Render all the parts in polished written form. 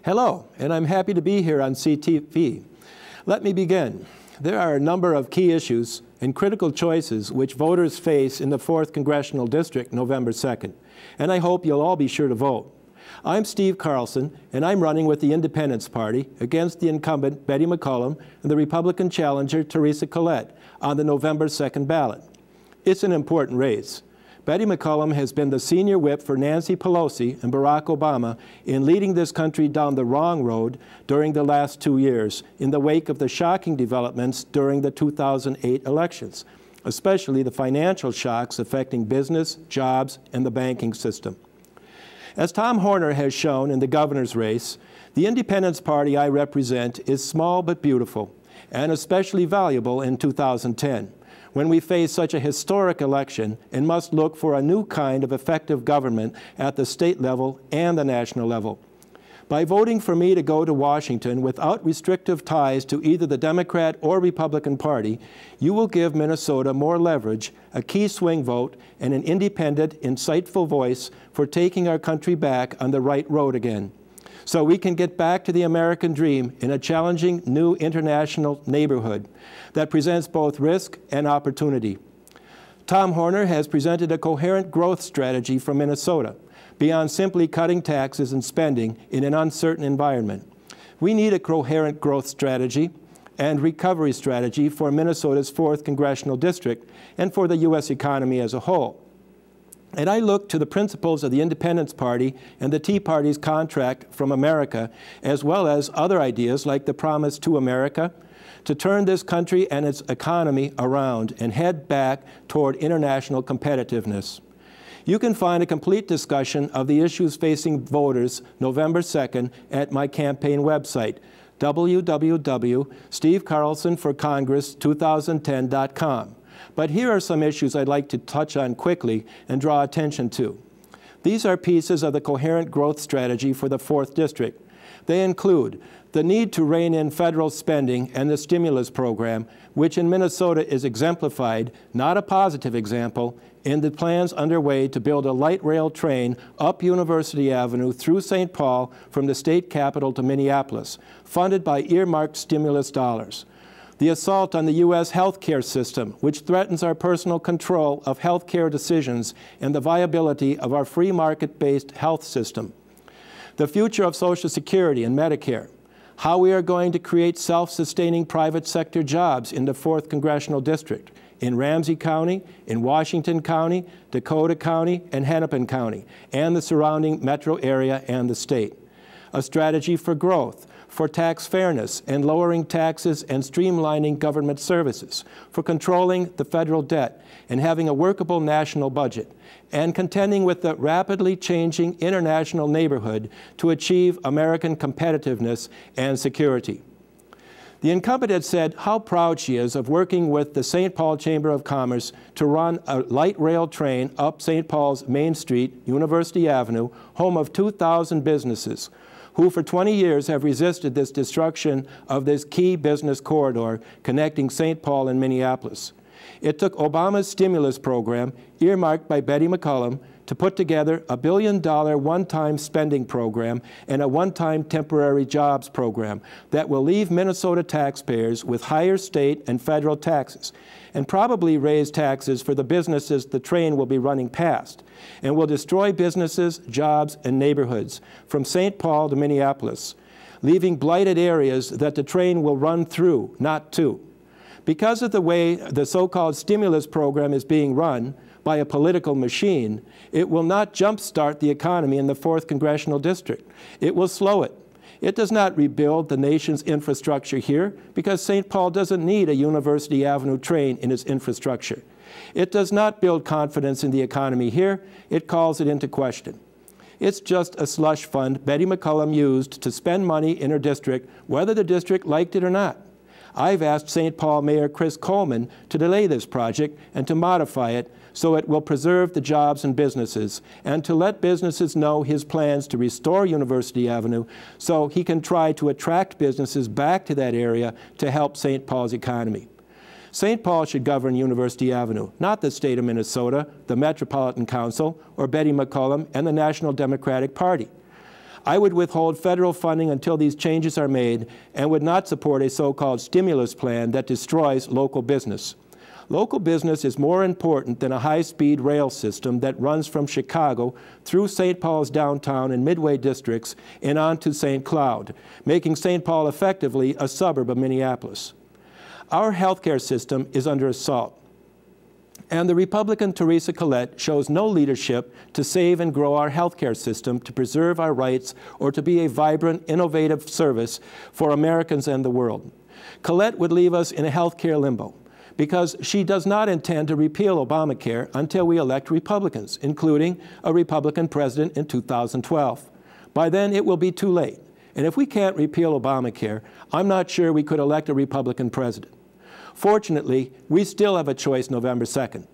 Hello, and I'm happy to be here on CTV. Let me begin. There are a number of key issues and critical choices which voters face in the 4th Congressional District November 2nd, and I hope you'll all be sure to vote. I'm Steve Carlson, and I'm running with the Independence Party against the incumbent Betty McCollum and the Republican challenger Teresa Collett on the November 2nd ballot. It's an important race. Betty McCollum has been the senior whip for Nancy Pelosi and Barack Obama in leading this country down the wrong road during the last 2 years in the wake of the shocking developments during the 2008 elections, especially the financial shocks affecting business, jobs, and the banking system. As Tom Horner has shown in the governor's race, the Independence Party I represent is small but beautiful, and especially valuable in 2010. When we face such a historic election and must look for a new kind of effective government at the state level and the national level. By voting for me to go to Washington without restrictive ties to either the Democrat or Republican Party, you will give Minnesota more leverage, a key swing vote, and an independent, insightful voice for taking our country back on the right road again, so we can get back to the American dream in a challenging new international neighborhood that presents both risk and opportunity. Tom Horner has presented a coherent growth strategy for Minnesota, beyond simply cutting taxes and spending in an uncertain environment. We need a coherent growth strategy and recovery strategy for Minnesota's 4th Congressional District and for the U.S. economy as a whole. And I look to the principles of the Independence Party and the Tea Party's contract from America, as well as other ideas like the Promise to America, to turn this country and its economy around and head back toward international competitiveness. You can find a complete discussion of the issues facing voters November 2nd at my campaign website, www.stevecarlsonforcongress2010.com. But here are some issues I'd like to touch on quickly and draw attention to. These are pieces of the coherent growth strategy for the 4th District. They include the need to rein in federal spending and the stimulus program, which in Minnesota is exemplified, not a positive example, in the plans underway to build a light rail train up University Avenue through St. Paul from the state capitol to Minneapolis, funded by earmarked stimulus dollars. The assault on the U.S. healthcare system, which threatens our personal control of healthcare decisions and the viability of our free market-based health system. The future of Social Security and Medicare. How we are going to create self-sustaining private sector jobs in the 4th Congressional District, in Ramsey County, in Washington County, Dakota County, and Hennepin County, and the surrounding metro area and the state. A strategy for growth, for tax fairness and lowering taxes and streamlining government services, for controlling the federal debt and having a workable national budget, and contending with the rapidly changing international neighborhood to achieve American competitiveness and security. The incumbent had said how proud she is of working with the St. Paul Chamber of Commerce to run a light rail train up St. Paul's Main Street, University Avenue, home of 2,000 businesses, who for 20 years have resisted this destruction of this key business corridor connecting St. Paul and Minneapolis. It took Obama's stimulus program, earmarked by Betty McCollum, to put together a $1 billion one-time spending program and a one-time temporary jobs program that will leave Minnesota taxpayers with higher state and federal taxes, and probably raise taxes for the businesses the train will be running past, and will destroy businesses, jobs, and neighborhoods from St. Paul to Minneapolis, leaving blighted areas that the train will run through, not to. Because of the way the so-called stimulus program is being run by a political machine, it will not jumpstart the economy in the 4th Congressional District. It will slow it. It does not rebuild the nation's infrastructure here because St. Paul doesn't need a University Avenue train in its infrastructure. It does not build confidence in the economy here. It calls it into question. It's just a slush fund Betty McCollum used to spend money in her district, whether the district liked it or not. I've asked St. Paul Mayor Chris Coleman to delay this project and to modify it so it will preserve the jobs and businesses, and to let businesses know his plans to restore University Avenue so he can try to attract businesses back to that area to help St. Paul's economy. St. Paul should govern University Avenue, not the state of Minnesota, the Metropolitan Council, or Betty McCollum and the National Democratic Party. I would withhold federal funding until these changes are made and would not support a so-called stimulus plan that destroys local business. Local business is more important than a high-speed rail system that runs from Chicago through St. Paul's downtown and Midway districts and on to St. Cloud, making St. Paul effectively a suburb of Minneapolis. Our healthcare system is under assault, and the Republican Teresa Collett shows no leadership to save and grow our healthcare system, to preserve our rights, or to be a vibrant, innovative service for Americans and the world. Collett would leave us in a healthcare limbo, because she does not intend to repeal Obamacare until we elect Republicans, including a Republican president in 2012. By then, it will be too late. And if we can't repeal Obamacare, I'm not sure we could elect a Republican president. Fortunately, we still have a choice November 2nd.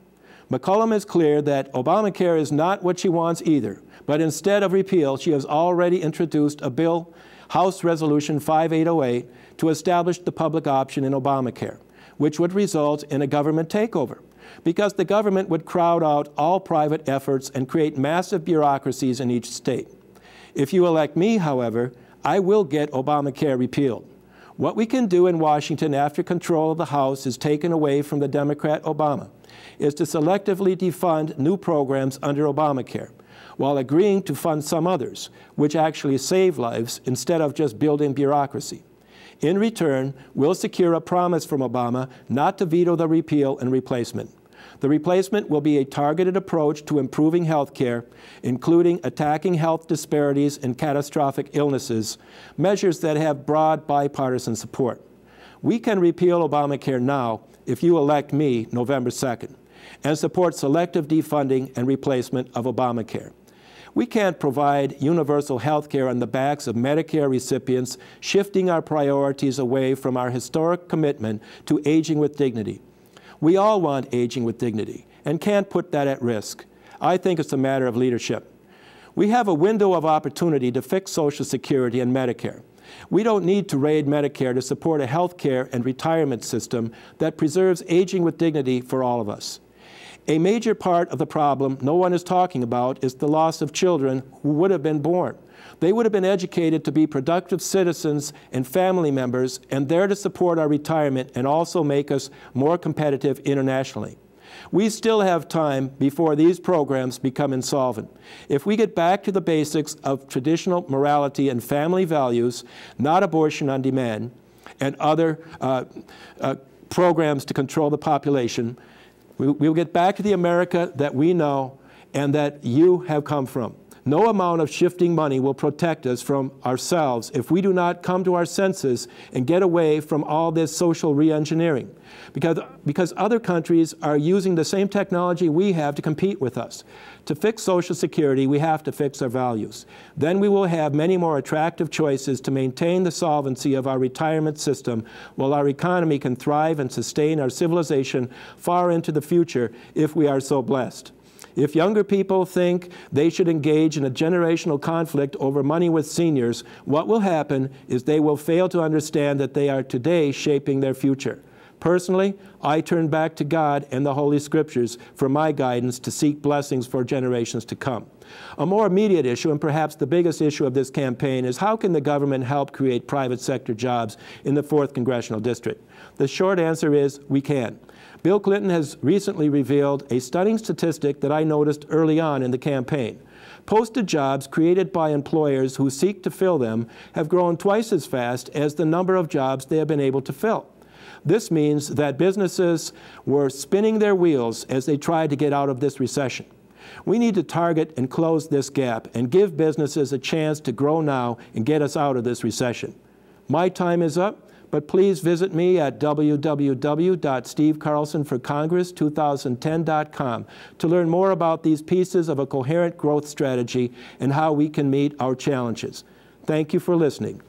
McCollum is clear that Obamacare is not what she wants either, but instead of repeal, she has already introduced a bill, House Resolution 5808, to establish the public option in Obamacare, which would result in a government takeover, because the government would crowd out all private efforts and create massive bureaucracies in each state. If you elect me, however, I will get Obamacare repealed. What we can do in Washington after control of the House is taken away from the Democrat Obama is to selectively defund new programs under Obamacare, while agreeing to fund some others, which actually save lives instead of just building bureaucracy. In return, we'll secure a promise from Obama not to veto the repeal and replacement. The replacement will be a targeted approach to improving health care, including attacking health disparities and catastrophic illnesses, measures that have broad bipartisan support. We can repeal Obamacare now if you elect me November 2nd, and support selective defunding and replacement of Obamacare. We can't provide universal health care on the backs of Medicare recipients, shifting our priorities away from our historic commitment to aging with dignity. We all want aging with dignity and can't put that at risk. I think it's a matter of leadership. We have a window of opportunity to fix Social Security and Medicare. We don't need to raid Medicare to support a health care and retirement system that preserves aging with dignity for all of us. A major part of the problem no one is talking about is the loss of children who would have been born. They would have been educated to be productive citizens and family members and there to support our retirement and also make us more competitive internationally. We still have time before these programs become insolvent. If we get back to the basics of traditional morality and family values, not abortion on demand, and other programs to control the population, we'll get back to the America that we know and that you have come from. No amount of shifting money will protect us from ourselves if we do not come to our senses and get away from all this social re-engineering. Because other countries are using the same technology we have to compete with us. To fix Social Security, we have to fix our values. Then we will have many more attractive choices to maintain the solvency of our retirement system while our economy can thrive and sustain our civilization far into the future if we are so blessed. If younger people think they should engage in a generational conflict over money with seniors, what will happen is they will fail to understand that they are today shaping their future. Personally, I turn back to God and the Holy Scriptures for my guidance to seek blessings for generations to come. A more immediate issue, and perhaps the biggest issue of this campaign, is how can the government help create private sector jobs in the 4th Congressional District? The short answer is we can. Bill Clinton has recently revealed a stunning statistic that I noticed early on in the campaign. Posted jobs created by employers who seek to fill them have grown twice as fast as the number of jobs they have been able to fill. This means that businesses were spinning their wheels as they tried to get out of this recession. We need to target and close this gap and give businesses a chance to grow now and get us out of this recession. My time is up. But please visit me at www.stevecarlsonforcongress2010.com to learn more about these pieces of a coherent growth strategy and how we can meet our challenges. Thank you for listening.